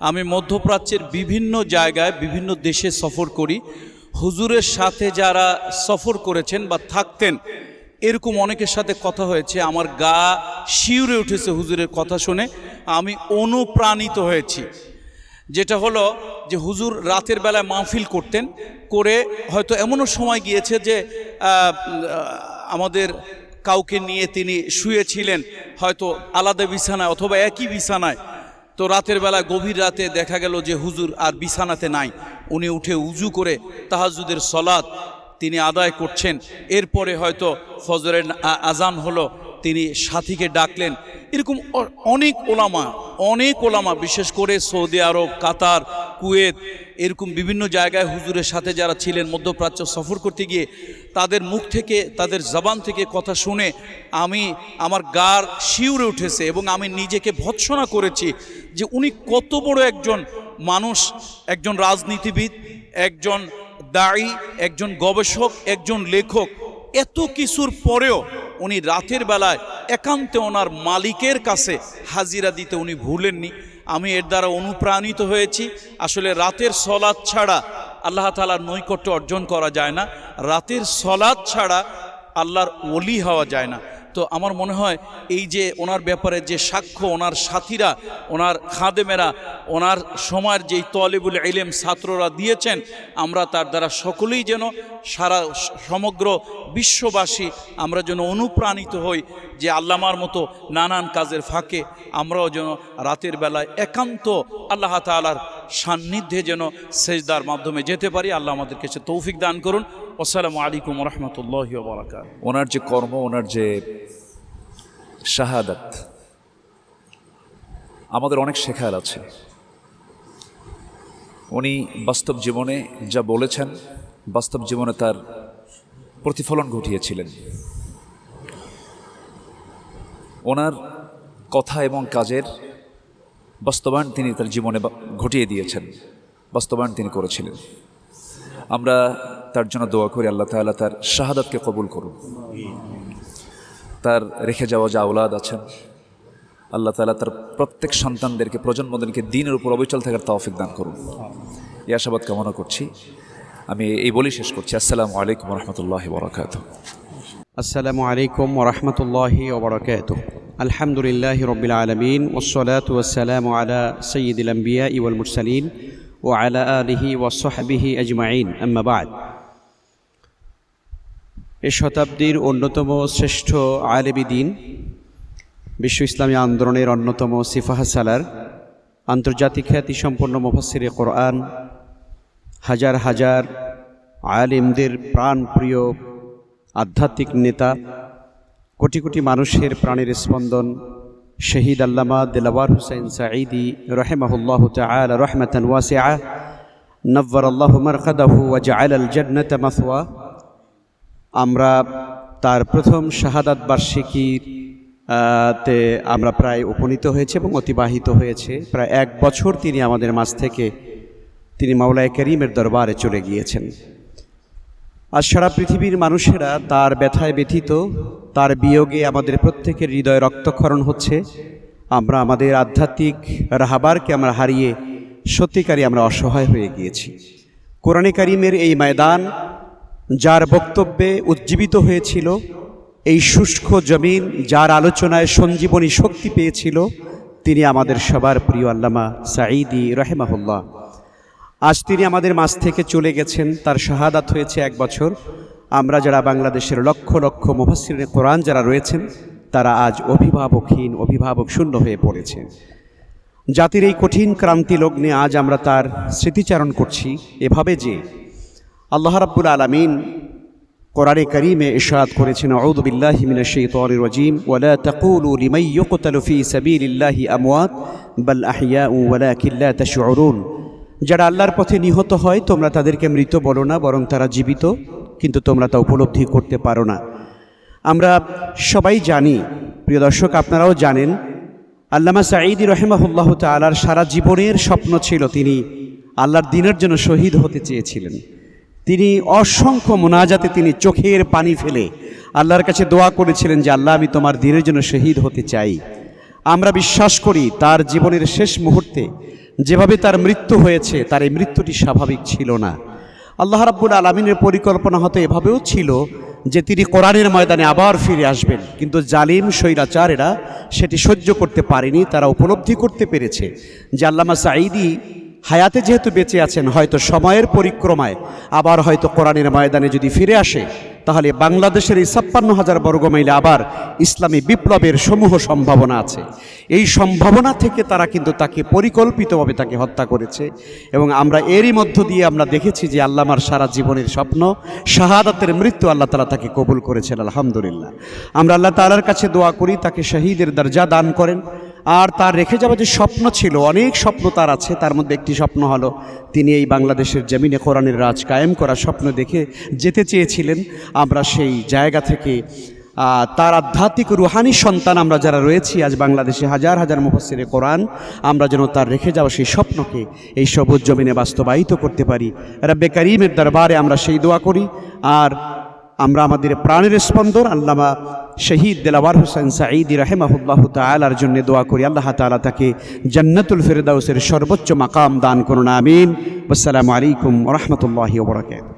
আমি মধ্যপ্রাচ্যের বিভিন্ন জায়গায় বিভিন্ন দেশে সফর করি। হুজুরের সাথে যারা সফর করেছেন বা থাকতেন এরকম অনেকের সাথে কথা হয়েছে, আমার গা শিউরে উঠেছে হুজুরের কথা শুনে। আমি অনুপ্রাণিত হয়েছি। যেটা হলো যে হুজুর রাতের বেলায় মাহফিল করতেন, করে হয়তো এমনও সময় গিয়েছে যে আমাদের কাউকে নিয়ে তিনি শুয়েছিলেন, হয়তো আলাদা বিছানায় অথবা একই বিছানায়। তো রাতের বেলা গভীর রাতে দেখা গেল যে হুজুর আর বিছানাতে নাই, উনি উঠে উজু করে তাহাজ্জুদের সলাত তিনি আদায় করছেন। এরপরে হয়তো ফজরের আজান হলো, তিনি সাথীকে ডাকলেন। এরকম অনেক ওলামা বিশেষ করে সৌদি আরব, কাতার, কুয়েত এরকম বিভিন্ন জায়গায় হুজুরের সাথে যারা ছিলেন মধ্যপ্রাচ্য সফর করতে গিয়ে তাদের মুখ থেকে, তাদের জবান থেকে কথা শুনে আমার গার শিউরে উঠেছে এবং আমি নিজেকে ভৎসনা করেছি যে উনি কত বড় একজন মানুষ, একজন রাজনীতিবিদ, একজন দায়ী, একজন গবেষক, একজন লেখক। এত কিছুর পরেও উনি রাতের বেলায় একান্তে ওনার মালিকের কাছে হাজিরা দিতে উনি ভুলেননি। আমি এর দ্বারা অনুপ্রাণিত হয়েছি। আসলে রাতের সলাত ছাড়া আল্লাহ তাআলার নৈকট্য অর্জন করা যায় না, রাতের সলাত ছাড়া আল্লাহর ওলি হওয়া যায় না। তো আমার মনে হয় এই যে ওনার ব্যাপারে যে সাক্ষ্য ওনার সাথীরা, ওনার খাদেমেরা, ওনার সময়ের যেই তলেবুল ইলম ছাত্ররা দিয়েছেন, আমরা তার দ্বারা সকলেই যেন সমগ্র বিশ্ববাসী আমরা যেন অনুপ্রাণিত হই যে আল্লামার মতো নানান কাজের ফাঁকে আমরাও যেন রাতের বেলায় একান্ত আল্লাহ তাআলার সান্নিধ্যে যেন সেজদার মাধ্যমে যেতে পারি। আল্লাহ আমাদেরকে সে তৌফিক দান করুন। আসসালামু আলাইকুম ওয়া রাহমাতুল্লাহি ওয়া বারাকাতুহু। ওনার যে কর্ম, ওনার যে শাহাদাত, আমাদের অনেক শেখার আছে। উনি বাস্তব জীবনে যা বলেছেন, বাস্তব জীবনে তার প্রতিফলন ঘটিয়েছিলেন। ওনার কথা এবং কাজের বাস্তবায়ন তিনি তার জীবনে ঘটিয়ে দিয়েছেন, বাস্তবায়ন তিনি করেছিলেন। আমরা তার জন্য দোয়া করি আল্লাহ তাআলা তার শাহাদাতকে কবুল করুন। তার রেখে যাওয়া যে আওলাদ আছেন, আল্লাহ তাআলা তার প্রত্যেক সন্তানদেরকে, প্রজন্মদেরকে দ্বীনের উপর অবিচল থাকার তৌফিক দান করুন। এই আশাবাদ কামনা করছি। আমি এই বলেই শেষ করছি। আসসালামু আলাইকুম ওয়া রাহমাতুল্লাহি ওয়া বারাকাতুহু। আসসালামু আলাইকুম ওয়া রাহমাতুল্লাহি ওয়া বারাকাতুহু। আলহামদুলিল্লাহি রাব্বিল আলামিন ওয়াসসালাতু ওয়াসসালামু আলা সাইয়্যিদিল আমবিয়াই ওয়াল মুরসালিন ওয়া আলা আলিহি ওয়া সাহবিহি আজমাইন, আম্মা বা'দ। এই শতাব্দীর অন্যতম শ্রেষ্ঠ আলেমী দ্বীন, বিশ্ব ইসলামী আন্দোলনের অন্যতম সিফাহ সালার, আন্তর্জাতিক খ্যাতিসম্পন্ন মুফাসসিরে কোরআন, হাজার হাজার আলেমদের প্রাণপ্রিয় আধ্যাত্মিক নেতা, কোটি কোটি মানুষের প্রাণের স্পন্দন, শহীদ আল্লামা দিলওয়ার হুসাইন সাঈদী রাহিমাহুল্লাহু তাআলা রাহমাতান ওয়াসিআ, নవ్বরাল্লাহু মারকাদাহু ওয়া জাআলাল জান্নাতা মাসওয়া। আমরা তার প্রথম শাহাদাত বার্ষিকীতে আমরা প্রায় উপনীত হয়েছে এবং অতিবাহিত হয়েছে প্রায় 1 বছর। তিনি আমাদের মাঝ থেকে তিনি মাওলায়ে কারীমের দরবারে চলে গিয়েছেন। আজ সারা পৃথিবীর মানুষেরা তার ব্যথায় ব্যথিত, তার বিয়োগে আমাদের প্রত্যেকের হৃদয়ে রক্তক্ষরণ হচ্ছে। আমরা আমাদের আধ্যাত্মিক রাহবারকে আমরা হারিয়ে সত্যিকারই আমরা অসহায় হয়ে গিয়েছি। কোরআনে কারীমের এই ময়দান যার বক্তব্যে উজ্জীবিত হয়েছিল, এই শুষ্ক জমিন যার আলোচনায় সঞ্জীবনী শক্তি পেয়েছিল, তিনি আমাদের সবার প্রিয় আল্লামা সাঈদী রাহিমাহুল্লাহ। আজ তিনি আমাদের মাঝ থেকে চলে গেছেন, তার শাহাদাত হয়েছে 1 বছর। আমরা যারা বাংলাদেশের লক্ষ লক্ষ মুফাসসিরে কোরআন যারা রয়েছেন, তারা আজ অভিভাবকহীন, অভিভাবক শূন্য হয়ে পড়েছে। জাতির এই কঠিন ক্রান্তি লগ্নে আজ আমরা তার স্মৃতিচারণ করছি এভাবে যে আল্লাহ রাব্বুল আলামিন কোরআনে কারীমে ইরশাদ করেছেন, আউযু বিল্লাহি মিনাশ শাইতানির রাজীম, ওয়ালা তাকুলু লিমান ইউকতালু ফী সাবিলিল্লাহি আমওয়াত বাল আহইয়াউ ওয়ালাকিন লা তাশউরুন। যারা আল্লাহর পথে নিহত হয় তোমরা তাদেরকে মৃত বলো না, বরং তারা জীবিত, কিন্তু তোমরা তা উপলব্ধি করতে পারো না। আমরা সবাই জানি, প্রিয় দর্শক আপনারাও জানেন, আল্লামা সাঈদী রাহিমাহুল্লাহু তাআলার সারা জীবনের স্বপ্ন ছিল তিনি আল্লাহর দ্বীনের জন্য শহীদ হতে চেয়েছিলেন। তিনি অসংখ্য মুনাজাতে তিনি চোখের পানি ফেলে আল্লাহর কাছে দোয়া করেছিলেন যে আল্লাহ, আমি তোমার দ্বীনের জন্য শহীদ হতে চাই। আমরা বিশ্বাস করি তার জীবনের শেষ মুহূর্তে যেভাবে তার মৃত্যু হয়েছে তার এই মৃত্যুটি স্বাভাবিক ছিল না। আল্লাহ রাব্বুল আলামিনের পরিকল্পনা হয়তো এভাবেও ছিল যে তিনি কোরআনের ময়দানে আবার ফিরে আসবেন, কিন্তু জালিম স্বৈরাচারেরা সেটি সহ্য করতে পারেনি। তারা উপলব্ধি করতে পেরেছে যে আল্লামা সাঈদী হায়াতে যেহেতু বেঁচে আছেন, হয়তো সময়ের পরিক্রমায় আবার হয়তো কোরআনের ময়দানে যদি ফিরে আসে, তাহলে বাংলাদেশের এই 56,000 বর্গমাইলে আবার ইসলামী বিপ্লবের সমূহ সম্ভাবনা আছে। এই সম্ভাবনা থেকে তারা কিন্তু তাকে পরিকল্পিতভাবে তাকে হত্যা করেছে। এবং আমরা এরই মধ্য দিয়ে আমরা দেখেছি যে আল্লামার সারা জীবনের স্বপ্ন শাহাদাতের মৃত্যু আল্লাহ তাআলা তাকে কবুল করেছেন, আলহামদুলিল্লাহ। আমরা আল্লাহ তাআলার কাছে দোয়া করি তাকে শহীদের দরজা দান করেন। আর তার রেখে যাওয়া যে স্বপ্ন ছিল, অনেক স্বপ্ন তার আছে, তার মধ্যে একটি স্বপ্ন হলো তিনি এই বাংলাদেশের জমিনে কোরআনের রাজ কায়েম করার স্বপ্ন দেখে যেতে চেয়েছিলেন। আমরা সেই জায়গা থেকে তার আধ্যাত্মিক রুহানি সন্তান আমরা যারা রয়েছি আজ বাংলাদেশে হাজার হাজার মুফাসসিরে কোরআন, আমরা যেন তার রেখে যাওয়া সেই স্বপ্নকে এই সবুজ জমিনে বাস্তবায়িত করতে পারি। রব্বে কারীমের দরবারে আমরা সেই দোয়া করি। আর আমরা আমাদের প্রাণের স্পন্দন আল্লামা শহীদ দেলাওয়ার হোসেন সাঈদী রাহিমাহুল্লাহ তাআলার জন্য দোয়া করি, আল্লাহ তাআলা তাকে জান্নাতুল ফিরদাউসের সর্বোচ্চ মাকাম দান করুন, আমিন। আসসালামু আলাইকুম ওয়া রাহমাতুল্লাহি ওয়া বারাকাতুহু।